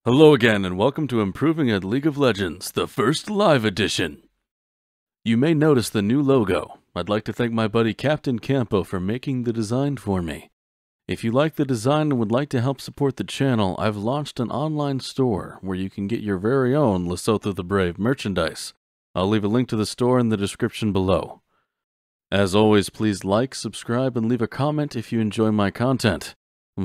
Hello again, and welcome to Improving at League of Legends, the first live edition. You may notice the new logo. I'd like to thank my buddy Captain Campo for making the design for me. If you like the design and would like to help support the channel, I've launched an online store where you can get your very own Lesotho the Brave merchandise. I'll leave a link to the store in the description below. As always, please like, subscribe, and leave a comment if you enjoy my content.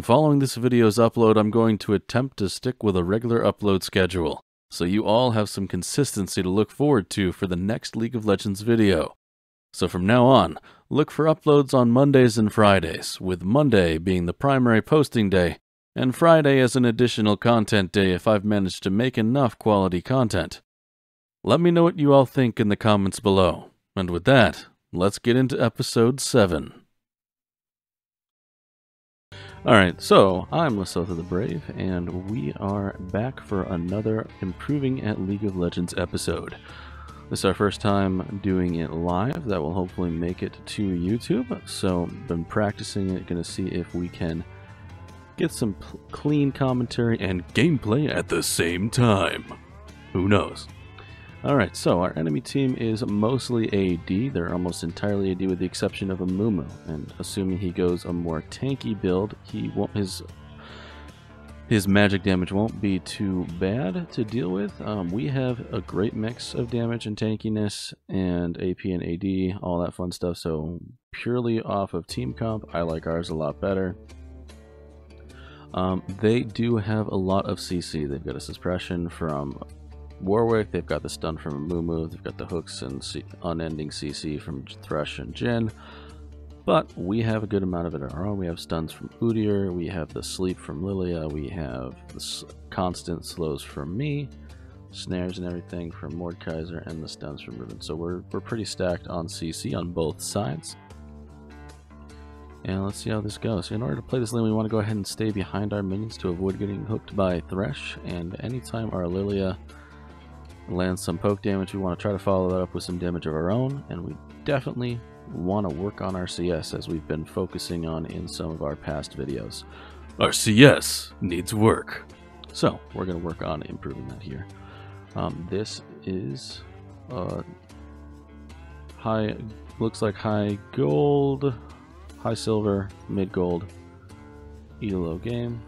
Following this video's upload, I'm going to attempt to stick with a regular upload schedule, so you all have some consistency to look forward to for the next League of Legends video. So from now on, look for uploads on Mondays and Fridays, with Monday being the primary posting day, and Friday as an additional content day if I've managed to make enough quality content. Let me know what you all think in the comments below. And with that, let's get into episode 7. Alright, so I'm Lesotho the Brave, and we are back for another Improving at League of Legends episode. This is our first time doing it live. That will hopefully make it to YouTube. So, been practicing it, gonna see if we can get some clean commentary and gameplay at the same time. Who knows? Alright, so our enemy team is mostly AD. They're almost entirely AD with the exception of a Mumu. And assuming he goes a more tanky build, he won't, his magic damage won't be too bad to deal with. We have a great mix of damage and tankiness and AP and AD, all that fun stuff. So purely off of team comp, I like ours a lot better. They do have a lot of CC. They've got a suppression from Warwick, they've got the stun from Mumu, they've got the hooks and unending CC from Thresh and Jhin, but we have a good amount of it on our own. We have stuns from Udyr, we have the sleep from Lilia, we have the constant slows from me, snares and everything from Mordekaiser, and the stuns from Ruben. So we're pretty stacked on CC on both sides. And let's see how this goes. In order to play this lane, we want to go ahead and stay behind our minions to avoid getting hooked by Thresh, and anytime our Lilia lands some poke damage, we want to try to follow that up with some damage of our own, and we definitely want to work on our CS as we've been focusing on in some of our past videos. Our CS needs work, so we're going to work on improving that here. This is looks like high gold, high silver, mid gold, elo game,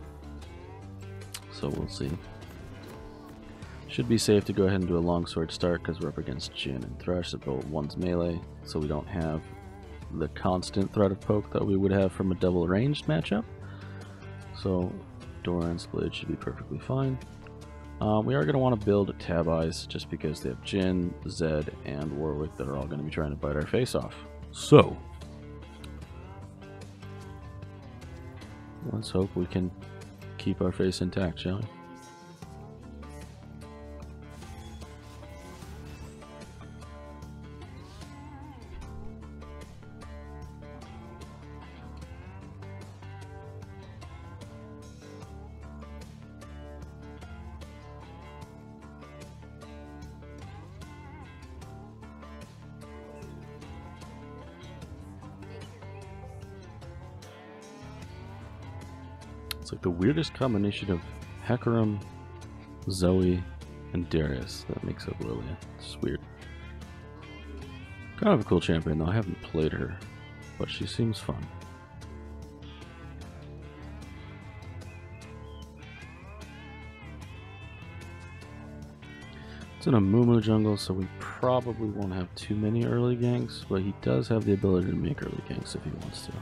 so we'll see. Should be safe to go ahead and do a longsword start because we're up against Jhin and Thresh. Both one's melee, so we don't have the constant threat of poke that we would have from a double ranged matchup. So Doran's blade should be perfectly fine. We are going to want to build Tab Eyes just because they have Jhin, Zed, and Warwick that are all going to be trying to bite our face off. So let's hope we can keep our face intact, shall we? It's like the weirdest combination of Hecarim, Zoe, and Darius that makes up Lilia. It's weird. Kind of a cool champion though. I haven't played her, but she seems fun. It's in a Mumu jungle, so we probably won't have too many early ganks, but he does have the ability to make early ganks if he wants to.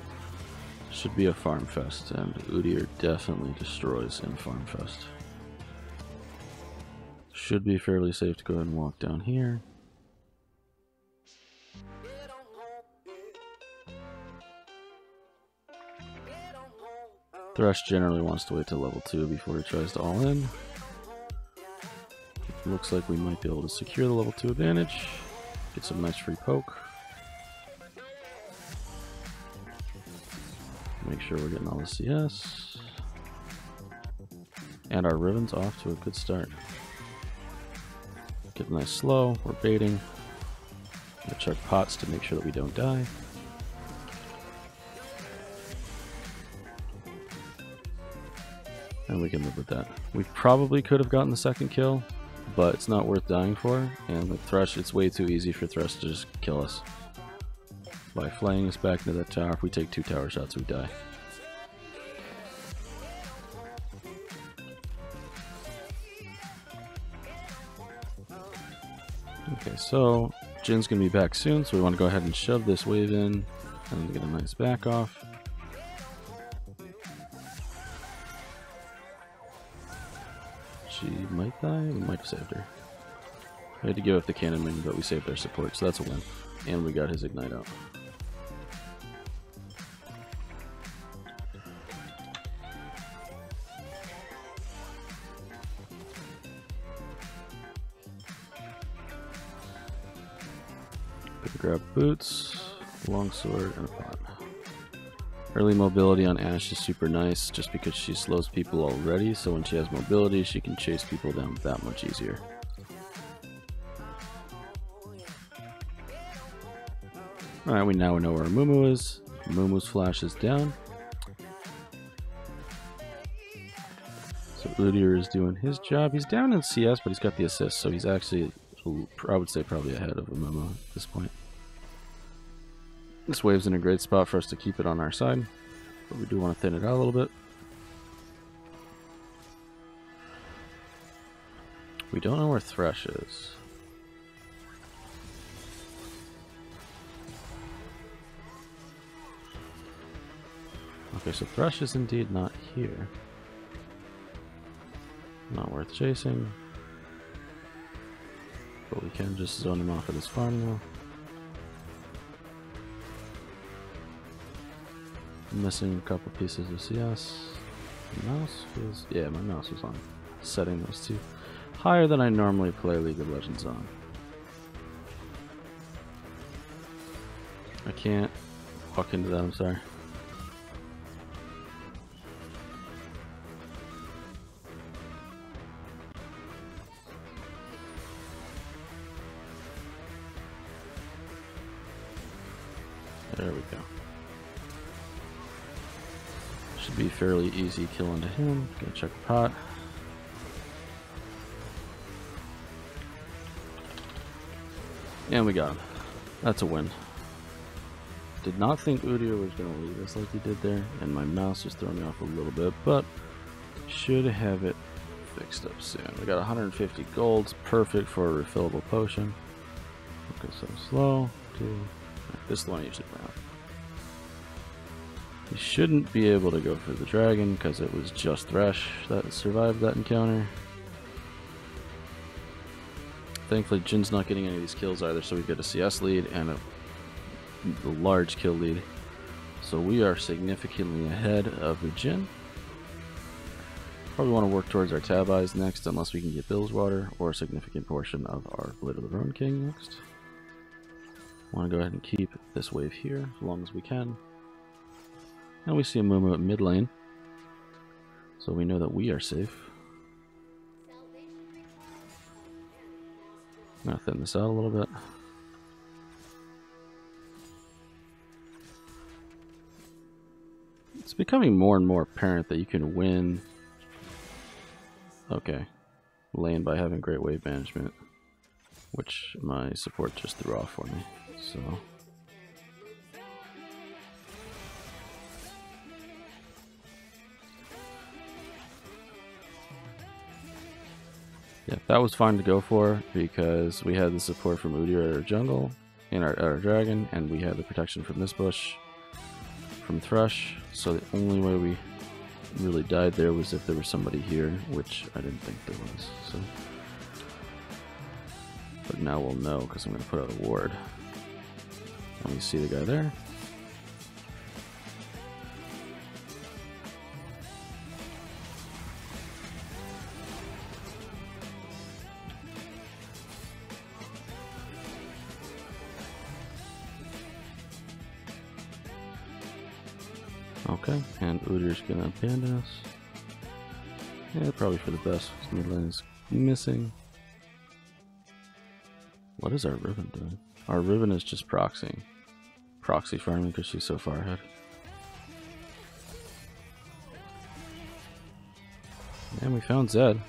Should be a farm fest, and Udyr definitely destroys in farm fest. Should be fairly safe to go ahead and walk down here. Thresh generally wants to wait till level 2 before he tries to all in. Looks like we might be able to secure the level 2 advantage. Get some nice free poke. Make sure we're getting all the CS. And our Riven's off to a good start. Get nice slow, we're baiting. Gonna check pots to make sure that we don't die. And we can live with that. We probably could have gotten the second kill, but it's not worth dying for. And with Thresh, it's way too easy for Thresh to just kill us. By flaying us back into that tower, if we take 2 tower shots, we die. Okay, so Jin's gonna be back soon, so we want to go ahead and shove this wave in and get a nice back off. She might die. We might have saved her. We had to give up the cannon minion, but we saved their support, so that's a win. And we got his ignite out. Grab boots, longsword, and a pot. Early mobility on Ashe is super nice just because she slows people already, so when she has mobility she can chase people down that much easier. Alright, we now know where Mumu is. Mumu's flash is down. So Udyr is doing his job. He's down in CS, but he's got the assist, so he's actually, I would say, probably ahead of Mumu at this point. This wave's in a great spot for us to keep it on our side, but we do want to thin it out a little bit. We don't know where Thresh is. Okay, so Thresh is indeed not here. Not worth chasing. But we can just zone him off at his farm now. I'm missing a couple pieces of CS. My mouse was, yeah, my mouse was on setting those two higher than I normally play League of Legends on. I can't walk into that, I'm sorry. There we go. Should be fairly easy kill into him. Gonna check the pot. And we got him. That's a win. Did not think Udyr was gonna leave us like he did there, and my mouse was throwing me off a little bit, but should have it fixed up soon. We got 150 golds, perfect for a refillable potion. Okay, so slow. This is the one I usually play on. We shouldn't be able to go for the dragon because it was just Thresh that survived that encounter. Thankfully, Jin's not getting any of these kills either, so we get a CS lead and a large kill lead. So we are significantly ahead of the Jhin. Probably want to work towards our Tab Eyes next, unless we can get Bilgewater or a significant portion of our Blade of the Ruin King next. Want to go ahead and keep this wave here as long as we can. And we see a Mumu at mid lane, so we know that we are safe. I'm gonna thin this out a little bit. It's becoming more and more apparent that you can win, lane by having great wave management, which my support just threw off for me. So. Yeah, that was fine to go for because we had the support from Udyr at our jungle and our dragon, and we had the protection from this bush from Thresh. So the only way we really died there was if there was somebody here, which I didn't think there was. So, but now we'll know because I'm going to put out a ward. Let me see the guy there. Okay, and Udyr's gonna abandon us. Yeah, probably for the best. Mid lane is missing. What is our Riven doing? Our Riven is just proxying. Proxy farming because she's so far ahead. And we found Zed.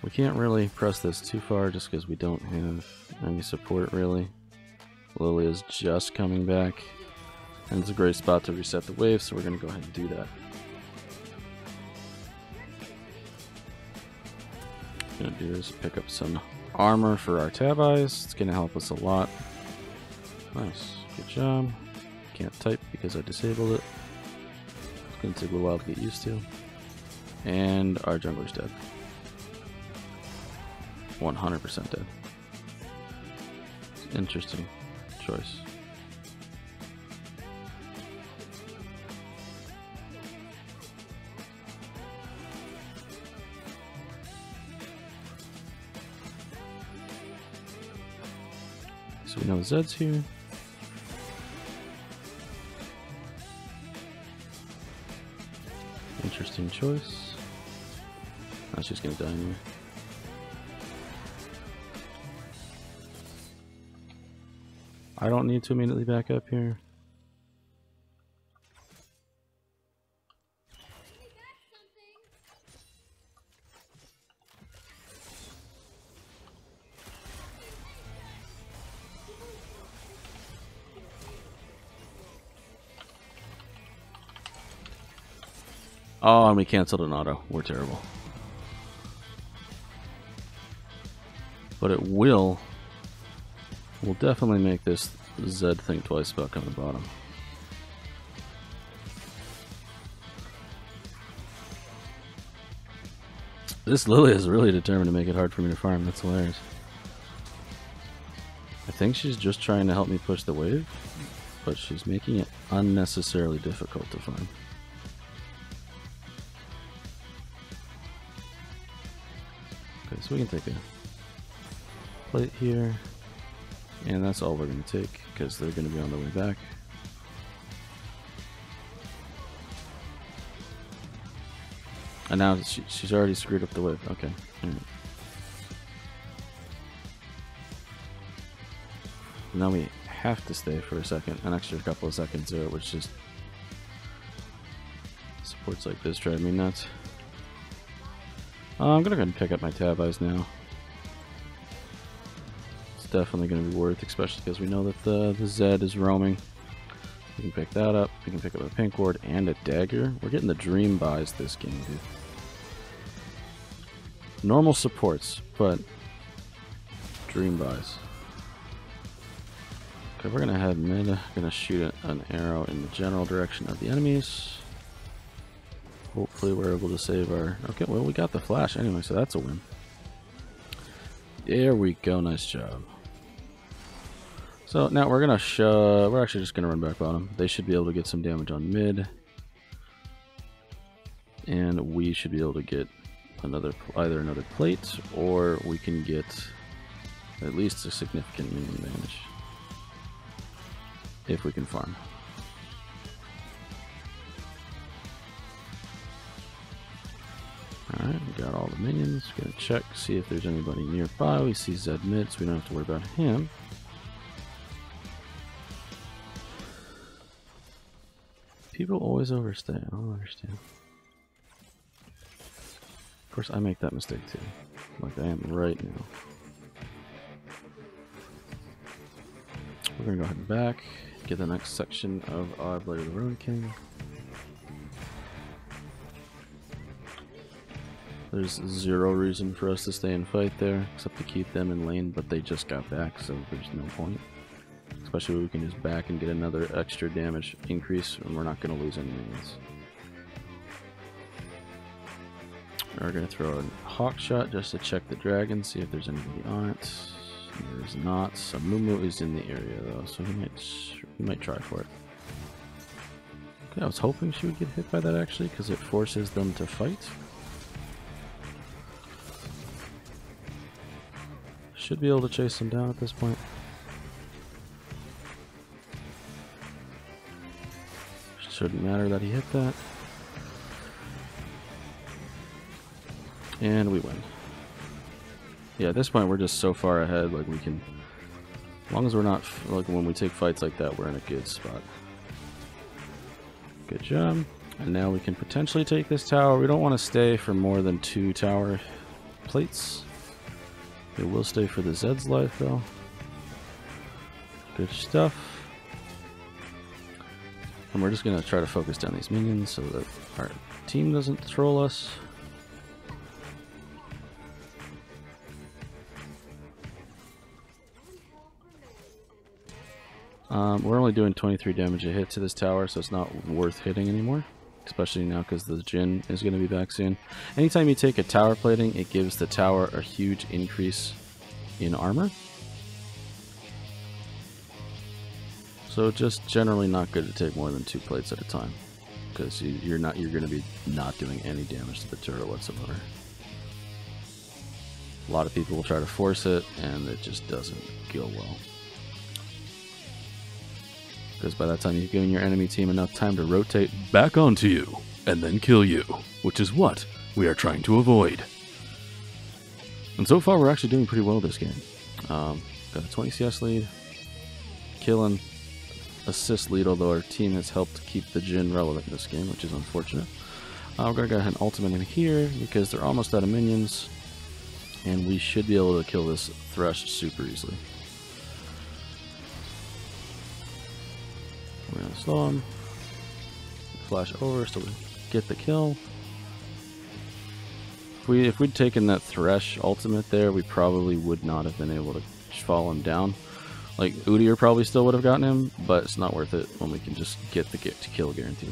We can't really press this too far just because we don't have any support really. Lilia's just coming back. And it's a great spot to reset the wave, so we're going to go ahead and do that. What we're going to do is pick up some armor for our tab eyes. It's going to help us a lot. Nice. Good job. Can't type because I disabled it. It's going to take a little while to get used to. And our jungler's dead. 100% dead. Interesting choice. So we know Zed's here. Interesting choice. Oh, she's gonna die anyway. I don't need to immediately back up here. Oh, and we canceled an auto. We're terrible. But it will definitely make this Zed think twice about coming bottom. This Lilia is really determined to make it hard for me to farm. That's hilarious. I think she's just trying to help me push the wave, but she's making it unnecessarily difficult to farm. Okay, so we can take a plate here, and that's all we're going to take because they're going to be on their way back. And now she's already screwed up the wave. Okay. Right. Now we have to stay for a second, an extra couple of seconds there, which just supports like this drive me nuts. I'm gonna go ahead and pick up my tab eyes now. It's definitely gonna be worth, especially because we know that the Zed is roaming. We can pick that up. We can pick up a pink ward and a dagger. We're getting the dream buys this game, dude. Normal supports, but dream buys. Okay, we're gonna head mid. Gonna shoot an arrow in the general direction of the enemies. Hopefully we're able to save our... Okay, well, we got the flash anyway, so that's a win. There we go. Nice job. So now we're gonna we're actually just gonna run back bottom. They should be able to get some damage on mid, and we should be able to get either another plate, or we can get at least a significant minion damage if we can farm. Alright, we got all the minions. Gonna check, see if there's anybody nearby. We see Zed mid, so we don't have to worry about him. People always overstay. I don't understand. Of course, I make that mistake too. Like I am right now. We're gonna go ahead and back, get the next section of our Blade of the Ruin King. There's zero reason for us to stay and fight there, except to keep them in lane, but they just got back, so there's no point. Especially when we can just back and get another extra damage increase, and we're not going to lose any minions. We're going to throw a hawk shot just to check the dragon, see if there's anybody on it. There's not. Samumu is in the area though, so he might try for it. Okay, I was hoping she would get hit by that actually, because it forces them to fight. Should be able to chase them down at this point. Shouldn't matter that he hit that. And we win. Yeah, at this point we're just so far ahead, like we can, as long as we're not, like when we take fights like that, we're in a good spot. Good job. And now we can potentially take this tower. We don't want to stay for more than 2 tower plates. It will stay for the Zed's life though. Good stuff. And we're just going to try to focus down these minions so that our team doesn't troll us. We're only doing 23 damage a hit to this tower, so it's not worth hitting anymore. Especially now because the Jhin is going to be back soon. Anytime you take a tower plating, it gives the tower a huge increase in armor. So just generally not good to take more than 2 plates at a time, because you're going to be not doing any damage to the turret whatsoever. A lot of people will try to force it, and it just doesn't go well. Because by that time you've given your enemy team enough time to rotate back onto you, and then kill you, which is what we are trying to avoid. And so far we're actually doing pretty well this game. Got a 20 CS lead, killing, assist lead, although our team has helped keep the Jhin relevant in this game, which is unfortunate. We're going to go ahead and ultimate in here, because they're almost out of minions, and we should be able to kill this Thresh super easily. We're going to slow him, flash over so we get the kill. If we'd taken that Thresh ultimate there, we probably would not have been able to fall him down. Like, Udyr probably still would have gotten him, but it's not worth it when we can just get the kill guaranteed.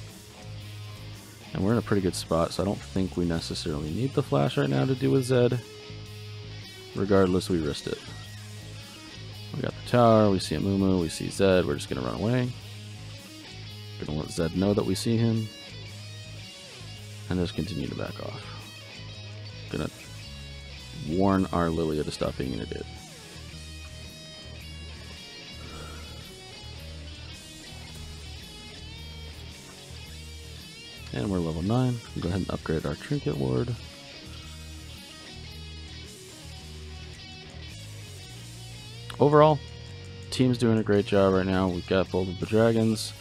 And we're in a pretty good spot, so I don't think we necessarily need the flash right now to do with Zed. Regardless, we risked it. We got the tower, we see a Mumu, we see Zed, we're just going to run away. Gonna let Zed know that we see him, and just continue to back off. Gonna warn our Lilia to stop being an idiot. And we're level 9. We'll go ahead and upgrade our Trinket Ward. Overall, team's doing a great job right now. We've got both of the dragons.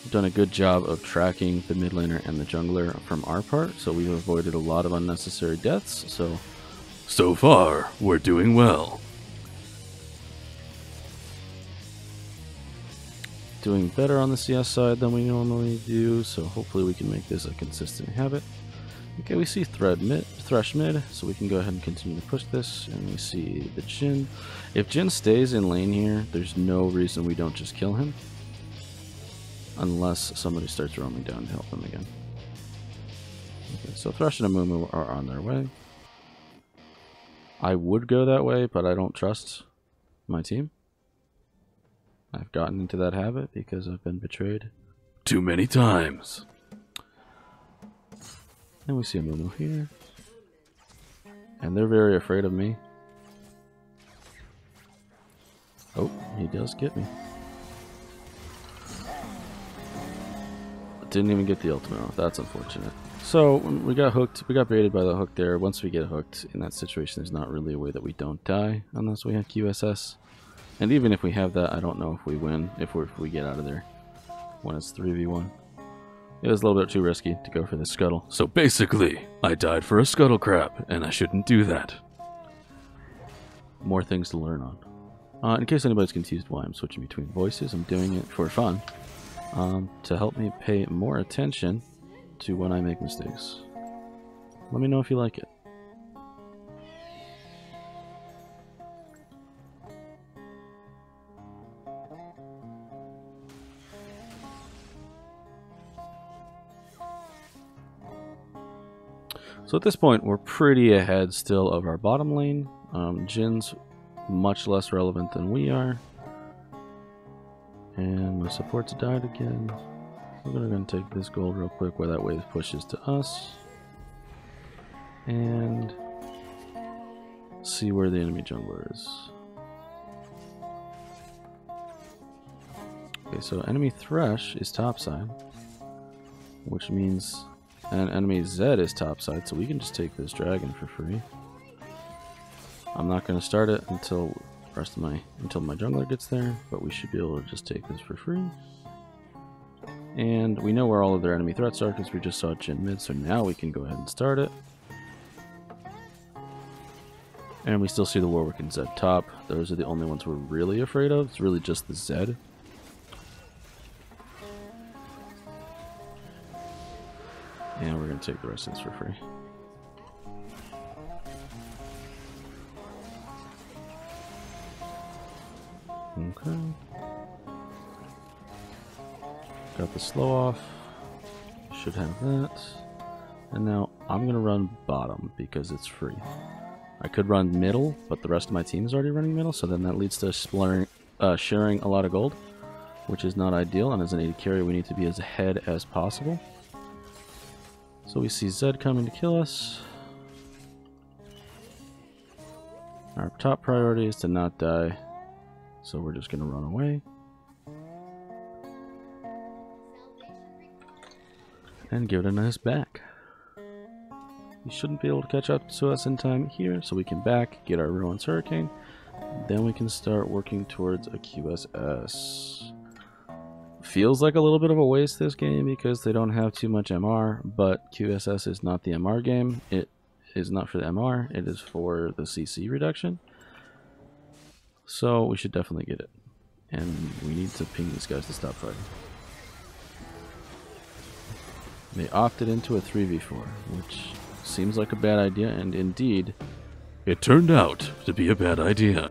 We've done a good job of tracking the mid laner and the jungler from our part, so we've avoided a lot of unnecessary deaths. So far, we're doing well. Doing better on the CS side than we normally do, so hopefully we can make this a consistent habit. Okay, we see Thresh mid, so we can go ahead and continue to push this, and we see the Jhin. If Jhin stays in lane here, there's no reason we don't just kill him. Unless somebody starts roaming down to help him again. Okay, so Thresh and Amumu are on their way. I would go that way, but I don't trust my team. I've gotten into that habit because I've been betrayed too many times. And we see Amumu here. And they're very afraid of me. Oh, he does get me. Didn't even get the ultimate off. That's unfortunate. So we got hooked. We got baited by the hook there. Once we get hooked in that situation, there's not really a way that we don't die unless we have QSS. And even if we have that, I don't know if we win if we get out of there when it's 3v1. It was a little bit too risky to go for the scuttle. So basically, I died for a scuttle crab, and I shouldn't do that. More things to learn on. In case anybody's confused why I'm switching between voices, I'm doing it for fun. To help me pay more attention to when I make mistakes. Let me know if you like it. So at this point, we're pretty ahead still of our bottom lane. Jhin's much less relevant than we are. And my support's died again. We're gonna take this gold real quick where that wave pushes to us. And see where the enemy jungler is. Okay, so enemy Thresh is topside. Which means enemy Zed is topside, so we can just take this dragon for free. I'm not gonna start it until my jungler gets there, but we should be able to just take this for free. And we know where all of their enemy threats are because we just saw Jhin mid, so now we can go ahead and start it. And we still see the Warwick and Zed top. Those are the only ones we're really afraid of. It's really just the Zed. And we're going to take the rest of this for free. Okay. Got the slow off. Should have that. And now I'm going to run bottom because it's free. I could run middle, but the rest of my team is already running middle, so then that leads to sharing a lot of gold, which is not ideal, and as an AD carry we need to be as ahead as possible. So we see Zed coming to kill us. Our top priority is to not die, so we're just going to run away. And give it a nice back. He shouldn't be able to catch up to us in time here, so we can back, get our Ruin's Hurricane, then we can start working towards a QSS. Feels like a little bit of a waste this game because they don't have too much MR, but QSS is not the MR game. It is not for the MR, it is for the CC reduction. So we should definitely get it. And we need to ping these guys to stop fighting. They opted into a 3v4, which seems like a bad idea, and indeed, it turned out to be a bad idea.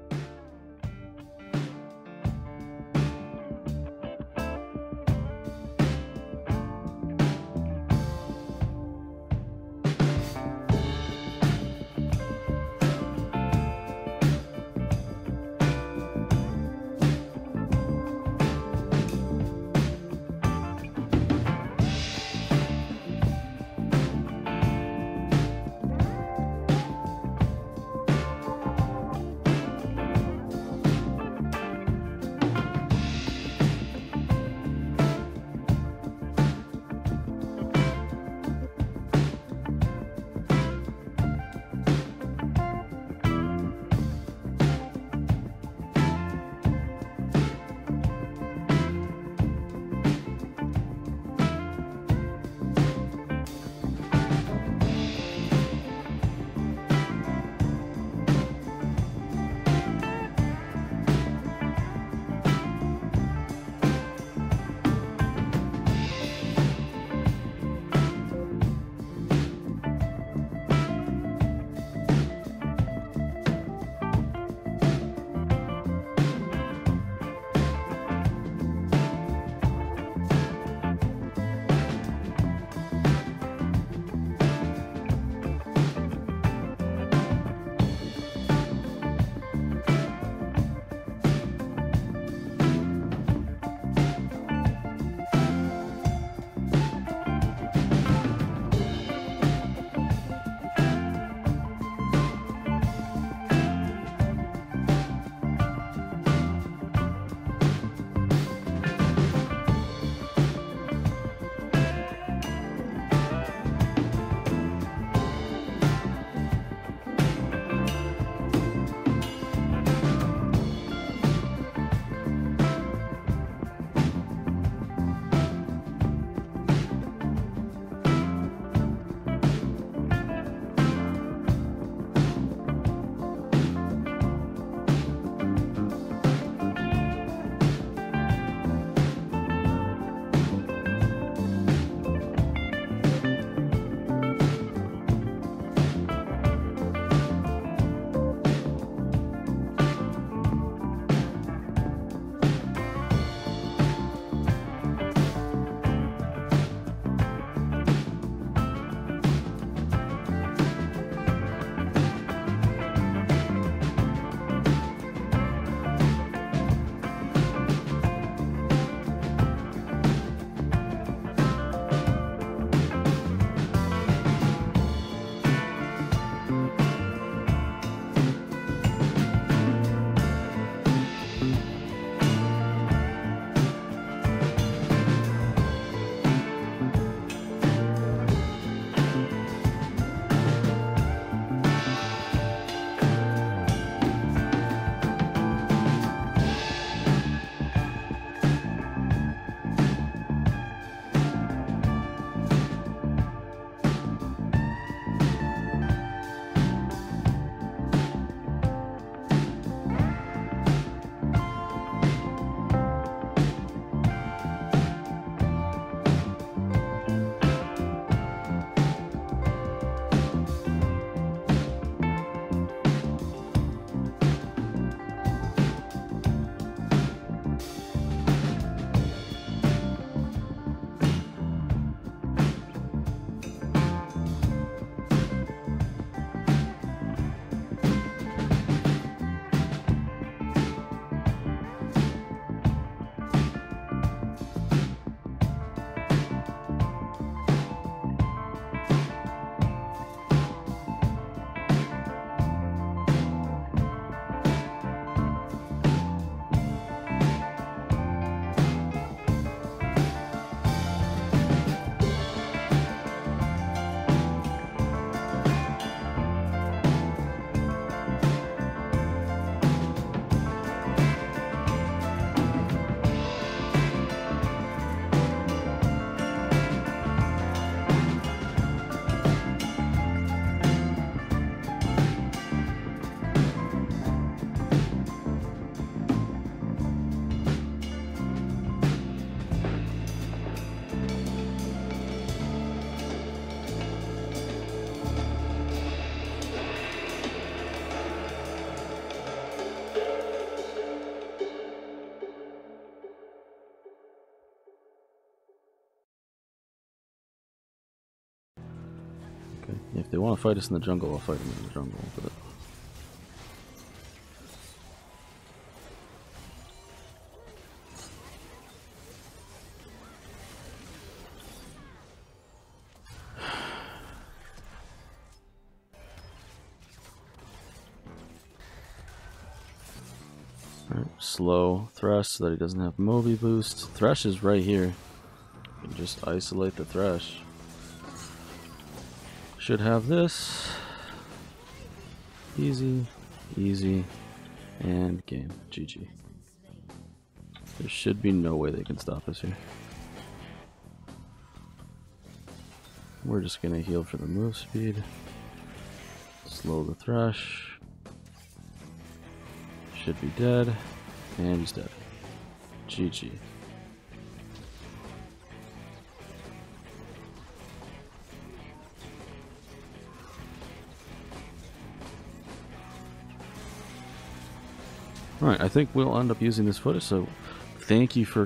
If they want to fight us in the jungle, I'll fight them in the jungle. But alright, slow Thresh so that he doesn't have Moby boost. Thresh is right here. You can just isolate the Thresh. Should have this. Easy, easy, and game. GG. There should be no way they can stop us here. We're just gonna heal for the move speed. Slow the Thresh. Should be dead. And he's dead. GG. Alright, I think we'll end up using this footage, so thank you for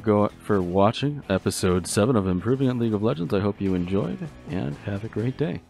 watching episode 7 of Improving at League of Legends. I hope you enjoyed, and have a great day.